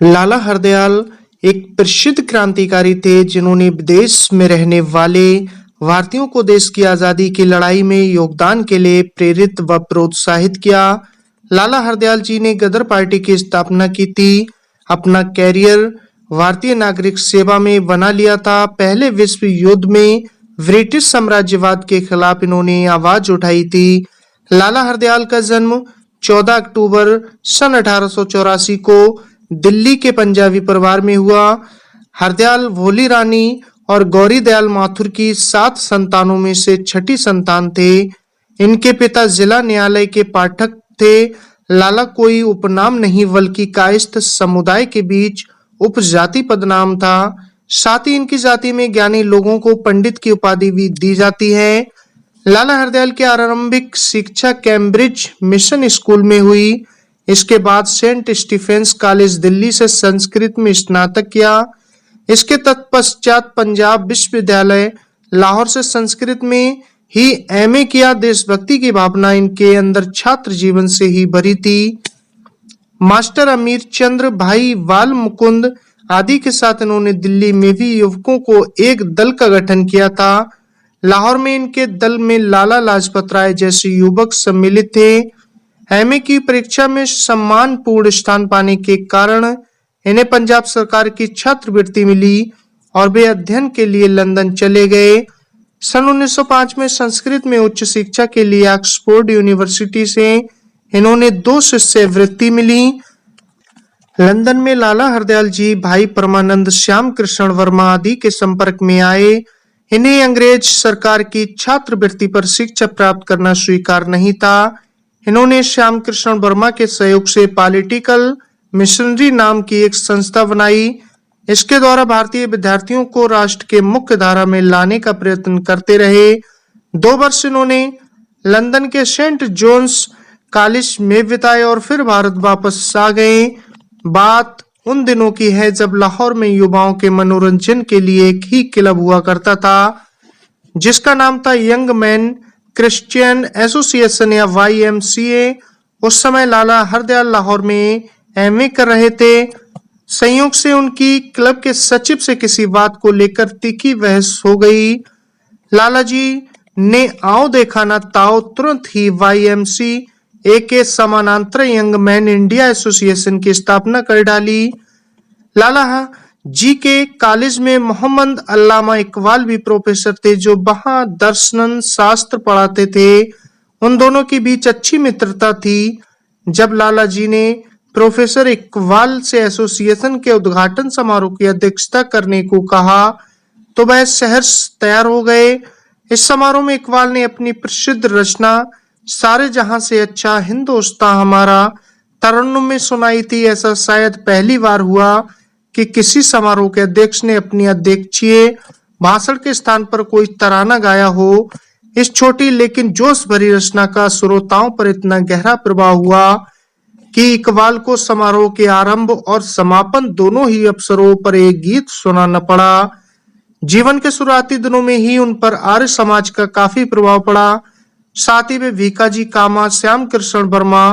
लाला हरदयाल एक प्रसिद्ध क्रांतिकारी थे जिन्होंने विदेश में रहने वाले भारतीयों को देश की आजादी की लड़ाई में योगदान के लिए प्रेरित व प्रोत्साहित किया। लाला हरदयाल जी ने गदर पार्टी की स्थापना की थी। अपना कैरियर भारतीय नागरिक सेवा में बना लिया था। पहले विश्व युद्ध में ब्रिटिश साम्राज्यवाद के खिलाफ इन्होंने आवाज उठाई थी। लाला हरदयाल का जन्म 14 अक्टूबर सन 1884 को दिल्ली के पंजाबी परिवार में हुआ। हरदयाल भोली रानी और गौरी दयाल माथुर की 7 संतानों में से छठी संतान थे। इनके पिता जिला न्यायालय के पाठक थे। लाला कोई उपनाम नहीं बल्कि कायस्थ समुदाय के बीच उपजाति पदनाम था। साथ ही इनकी जाति में ज्ञानी लोगों को पंडित की उपाधि भी दी जाती है। लाला हरदयाल की आरंभिक शिक्षा कैम्ब्रिज मिशन स्कूल में हुई। इसके बाद सेंट स्टीफेंस कॉलेज दिल्ली से संस्कृत में स्नातक किया। इसके तत्पश्चात पंजाब विश्वविद्यालय लाहौर से संस्कृत में ही एमए किया। देशभक्ति की भावना इनके अंदर छात्र जीवन से ही भरी थी। मास्टर अमीर चंद्र, भाई बाल मुकुंद आदि के साथ इन्होंने दिल्ली में भी युवकों को एक दल का गठन किया था। लाहौर में इनके दल में लाला लाजपत राय जैसे युवक सम्मिलित थे। एमए की परीक्षा में सम्मानपूर्ण स्थान पाने के कारण इन्हें पंजाब सरकार की छात्रवृत्ति मिली और वे अध्ययन के लिए लंदन चले गए। सन 1905 में संस्कृत में उच्च शिक्षा के लिए ऑक्सफोर्ड यूनिवर्सिटी से इन्होंने 2 शिष्यवृत्ति मिली। लंदन में लाला हरदयाल जी भाई परमानंद, श्याम कृष्ण वर्मा आदि के संपर्क में आए। इन्हें अंग्रेज सरकार की छात्रवृत्ति पर शिक्षा प्राप्त करना स्वीकार नहीं था। इन्होंने श्याम कृष्ण वर्मा के सहयोग से पॉलिटिकल मिशनरी नाम की एक संस्था बनाई। इसके द्वारा भारतीय विद्यार्थियों को राष्ट्र के मुख्य धारा में लाने का प्रयत्न करते रहे। 2 वर्ष इन्होंने लंदन के सेंट जॉन्स कॉलेज में बिताए और फिर भारत वापस आ गए। बात उन दिनों की है जब लाहौर में युवाओं के मनोरंजन के लिए एक ही क्लब हुआ करता था जिसका नाम था यंग मैन क्रिश्चियन एसोसिएशन या YMCA। उस समय लाला हरदयाल लाहौर में एमए कर रहे थे। संयोग से उनकी क्लब के सचिव से किसी बात को लेकर तीखी बहस हो गई। लाला जी ने आओ देखा ना ताओ तुरंत ही YMCA के समानांतर यंग मैन इंडिया एसोसिएशन की स्थापना कर डाली। लाला जी के कॉलेज में मोहम्मद अल्लामा इकबाल भी प्रोफेसर थे जो वहां दर्शन शास्त्र पढ़ाते थे। उन दोनों के बीच अच्छी मित्रता थी। जब लाला जी ने प्रोफेसर इकबाल से एसोसिएशन के उद्घाटन समारोह की अध्यक्षता करने को कहा तो वह सहर्ष तैयार हो गए। इस समारोह में इकबाल ने अपनी प्रसिद्ध रचना सारे जहां से अच्छा हिंदुस्तान हमारा तरन्नुम में सुनाई थी। ऐसा शायद पहली बार हुआ कि किसी समारोह के अध्यक्ष ने अपनी अध्यक्षीय भाषण के स्थान पर कोई तराना गाया हो। इस छोटी लेकिन जोश भरी रचना का श्रोताओं पर इतना गहरा प्रभाव हुआ कि इकबाल को समारोह के आरंभ और समापन दोनों ही अवसरों पर एक गीत सुनाना पड़ा। जीवन के शुरुआती दिनों में ही उन पर आर्य समाज का काफी प्रभाव पड़ा। साथ ही वे भीकाजी कामा, श्याम कृष्ण वर्मा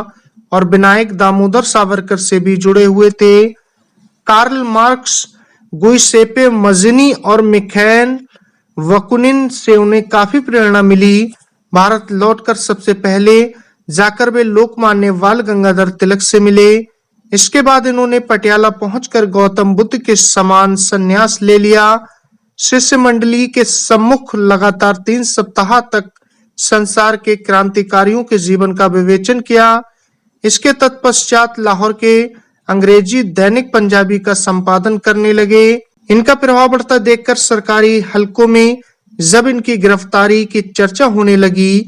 और विनायक दामोदर सावरकर से भी जुड़े हुए थे। कार्ल मार्क्स, गुइसेपे मज़नी और मिखाइल वकुनिन से उन्हें काफी प्रेरणा मिली। भारत लौटकर सबसे पहले जाकर वे लोकमान्य बाल गंगाधर तिलक से मिले। इसके बाद इन्होंने पटियाला पहुंचकर गौतम बुद्ध के समान संन्यास ले लिया। शिष्य मंडली के सम्मुख लगातार 3 सप्ताह तक संसार के क्रांतिकारियों के जीवन का विवेचन किया। इसके तत्पश्चात लाहौर के अंग्रेजी दैनिक पंजाबी का संपादन करने लगे। इनका प्रभाव बढ़ता देखकर सरकारी हलकों में जब इनकी गिरफ्तारी की चर्चा होने लगी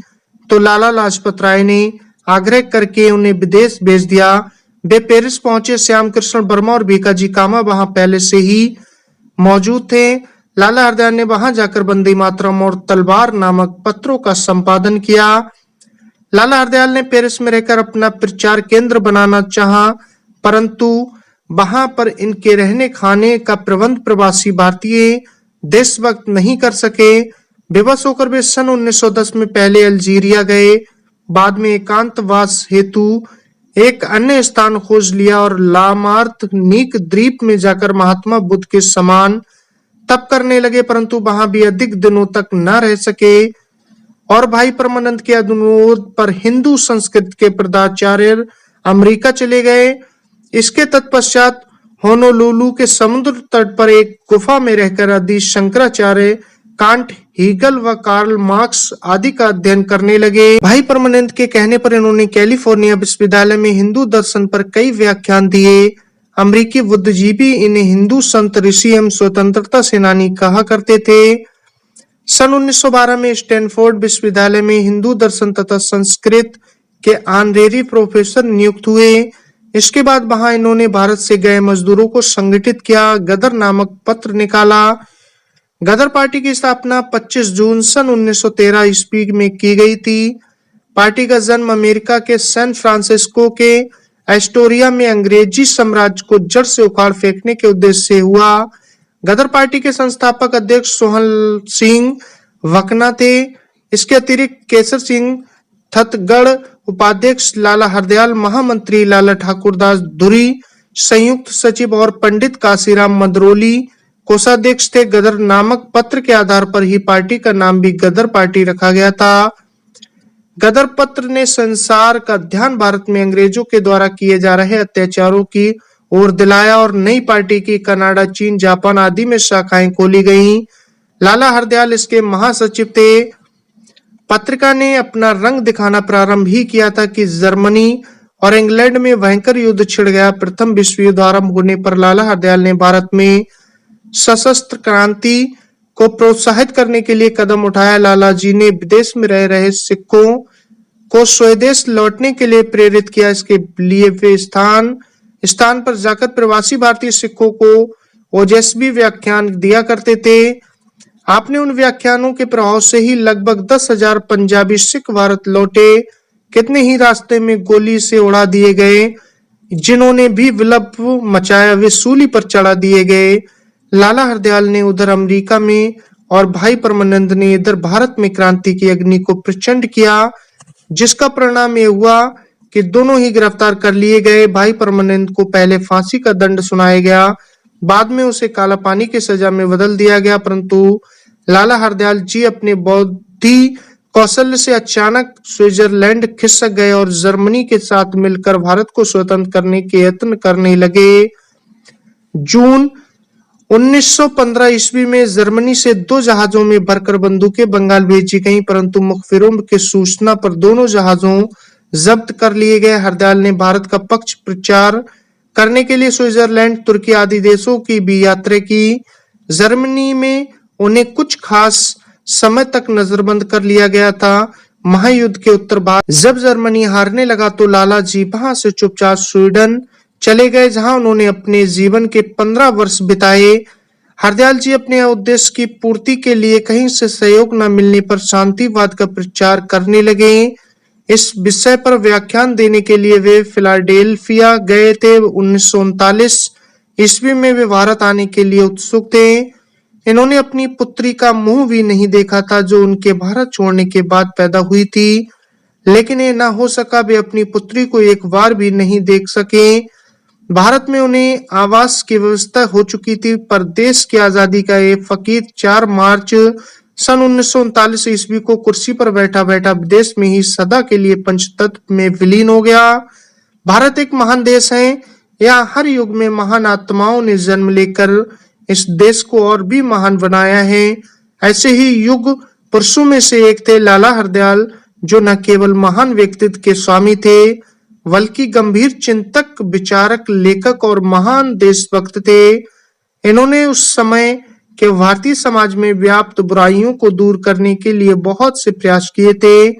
तो लाला लाजपत राय ने आग्रह करके उन्हें विदेश भेज दिया। वे पेरिस पहुंचे। श्याम कृष्ण वर्मा और भीकाजी कामा वहां पहले से ही मौजूद थे। लाला हरदयाल ने वहां जाकर वंदे मातरम और तलवार नामक पत्रों का संपादन किया। लाला हरदयाल ने पेरिस में रहकर अपना प्रचार केंद्र बनाना चाहा, परंतु वहां पर इनके रहने खाने का प्रबंध प्रवासी भारतीय देशभक्त नहीं कर सके। बेबस होकर वे सन 1910 में पहले अल्जीरिया गए, बाद में एकांतवास हेतु एक अन्य स्थान खोज लिया और लामार्तनिक द्वीप में जाकर महात्मा बुद्ध के समान तप करने लगे, परंतु वहां भी अधिक दिनों तक न रह सके और भाई परमानंद के अनुरोध पर हिंदू संस्कृत के प्रधाचार्य अमेरिका चले गए। इसके तत्पश्चात होनोलुलु के समुद्र तट पर एक गुफा में रहकर आदि शंकराचार्य, कांट, हीगल व कार्ल मार्क्स आदि का अध्ययन करने लगे। भाई परमानंद के कहने पर इन्होंने कैलिफोर्निया विश्वविद्यालय में हिंदू दर्शन पर कई व्याख्यान दिए। अमेरिकी बुद्धिजीवी इन्हें हिंदू संत, ऋषि एवं स्वतंत्रता सेनानी कहा करते थे। सन 1912 में स्टैनफोर्ड विश्वविद्यालय में हिंदू दर्शन तथा संस्कृत के ऑनरेरी प्रोफेसर नियुक्त हुए। इसके बाद वहां इन्होंने भारत से गए मजदूरों को संगठित किया, गदर नामक पत्र निकाला। गदर पार्टी की स्थापना 25 जून सन 1913 ईस्वी में की गई थी। पार्टी का जन्म अमेरिका के सैन फ्रांसिस्को के एस्टोरिया में अंग्रेजी साम्राज्य को जड़ से उखाड़ फेंकने के उद्देश्य से हुआ। गदर पार्टी के संस्थापक अध्यक्ष सोहन सिंह वकना थे। इसके अतिरिक्त केसर सिंह थतगढ़, उपाध्यक्ष लाला हरदयाल, महामंत्री लाला ठाकुरदास धुरी, संयुक्त सचिव और पंडित काशीराम मदरोली कोषाध्यक्ष थे। गदर नामक पत्र के आधार पर ही पार्टी का नाम भी गदर पार्टी रखा गया था। गदर पत्र ने संसार का ध्यान भारत में अंग्रेजों के द्वारा किए जा रहे अत्याचारों की ओर दिलाया और नई पार्टी की कनाडा, चीन, जापान आदि में शाखाएं खोली गईं। लाला हरदयाल इसके महासचिव थे। पत्रिका ने अपना रंग दिखाना प्रारंभ ही किया था कि जर्मनी और इंग्लैंड में भयंकर युद्ध छिड़ गया। प्रथम विश्व युद्ध आरंभ होने पर लाला हरदयाल ने भारत में सशस्त्र क्रांति को प्रोत्साहित करने के लिए कदम उठाया। लाला जी ने विदेश में रह रहे सिखों को स्वदेश लौटने के लिए प्रेरित किया। इसके लिए वे स्थान पर जाकर प्रवासी भारतीय सिखों को ओजस्वी व्याख्यान दिया करते थे। आपने उन व्याख्यानों के प्रभाव से ही लगभग 10,000 पंजाबी सिख भारत लौटे। कितने ही रास्ते में गोली से उड़ा दिए गए। जिन्होंने भी विलंब मचाया वे सूली पर चढ़ा दिए गए। लाला हरदयाल ने उधर अमेरिका में और भाई परमानंद ने इधर भारत में क्रांति की अग्नि को प्रचंड किया, जिसका परिणाम यह हुआ कि दोनों ही गिरफ्तार कर लिए गए। भाई परमानंद को पहले फांसी का दंड सुनाया गया, बाद में उसे काला पानी की सजा में बदल दिया गया, परंतु लाला हरदयाल जी अपने बौद्धि कौशल्य से अचानक स्विट्जरलैंड खिसक गए और जर्मनी के साथ मिलकर भारत को स्वतंत्र करने के यत्न करने लगे। जून 1915 ईस्वी में जर्मनी से 2 जहाजों में भरकर बंदूकें बंगाल भेजी गईं, परंतु मुखबिरों की सूचना पर दोनों जहाजों जब्त कर लिए गए। हरदयाल ने भारत का पक्ष प्रचार करने के लिए स्विट्जरलैंड, तुर्की आदि देशों की भी यात्रा की। जर्मनी में उन्हें कुछ खास समय तक नजरबंद कर लिया गया था। महायुद्ध के उत्तर बाद जब जर्मनी हारने लगा तो लाला जी वहां से चुपचाप स्वीडन चले गए, जहां उन्होंने अपने जीवन के 15 वर्ष बिताए। हरदयाल जी अपने उद्देश्य की पूर्ति के लिए कहीं से सहयोग न मिलने पर शांतिवाद का प्रचार करने लगे। इस विषय पर व्याख्यान देने के लिए वे फिलाडेल्फिया गए थे। 1939 ईस्वी में वे भारत आने के लिए उत्सुक थे। इन्होंने अपनी पुत्री का मुंह भी नहीं देखा था, जो उनके भारत छोड़ने के बाद पैदा हुई थी, लेकिन ये ना हो सका। वे अपनी पुत्री को एक बार भी नहीं देख सके। भारत में उन्हें आवास की व्यवस्था हो चुकी थी, पर देश की आजादी का ये फकीर 4 मार्च सन 1939 ईस्वी को कुर्सी पर बैठा बैठा विदेश में ही सदा के लिए पंचतत्व में विलीन हो गया। भारत एक महान देश है। यहाँ हर युग में महान आत्माओं ने जन्म लेकर इस देश को और भी महान बनाया है। ऐसे ही युग पुरुषों में से एक थे लाला हरदयाल, जो न केवल महान व्यक्तित्व के स्वामी थे, बल्कि गंभीर चिंतक, विचारक, लेखक और महान देशभक्त थे। इन्होंने उस समय के भारतीय समाज में व्याप्त बुराइयों को दूर करने के लिए बहुत से प्रयास किए थे।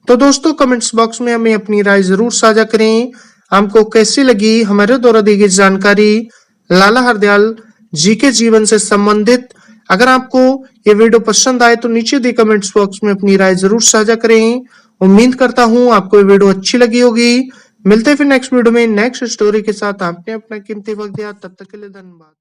तो दोस्तों, कमेंट्स बॉक्स में हमें अपनी राय जरूर साझा करें। आपको कैसी लगी हमारे द्वारा दी गई जानकारी लाला हरदयाल जी के जीवन से संबंधित? अगर आपको ये वीडियो पसंद आए तो नीचे दिए कमेंट्स बॉक्स में अपनी राय जरूर साझा करें। उम्मीद करता हूं आपको ये वीडियो अच्छी लगी होगी। मिलते हैं फिर नेक्स्ट वीडियो में नेक्स्ट स्टोरी के साथ। आपने अपना कीमती वक्त दिया, तब तक के लिए धन्यवाद।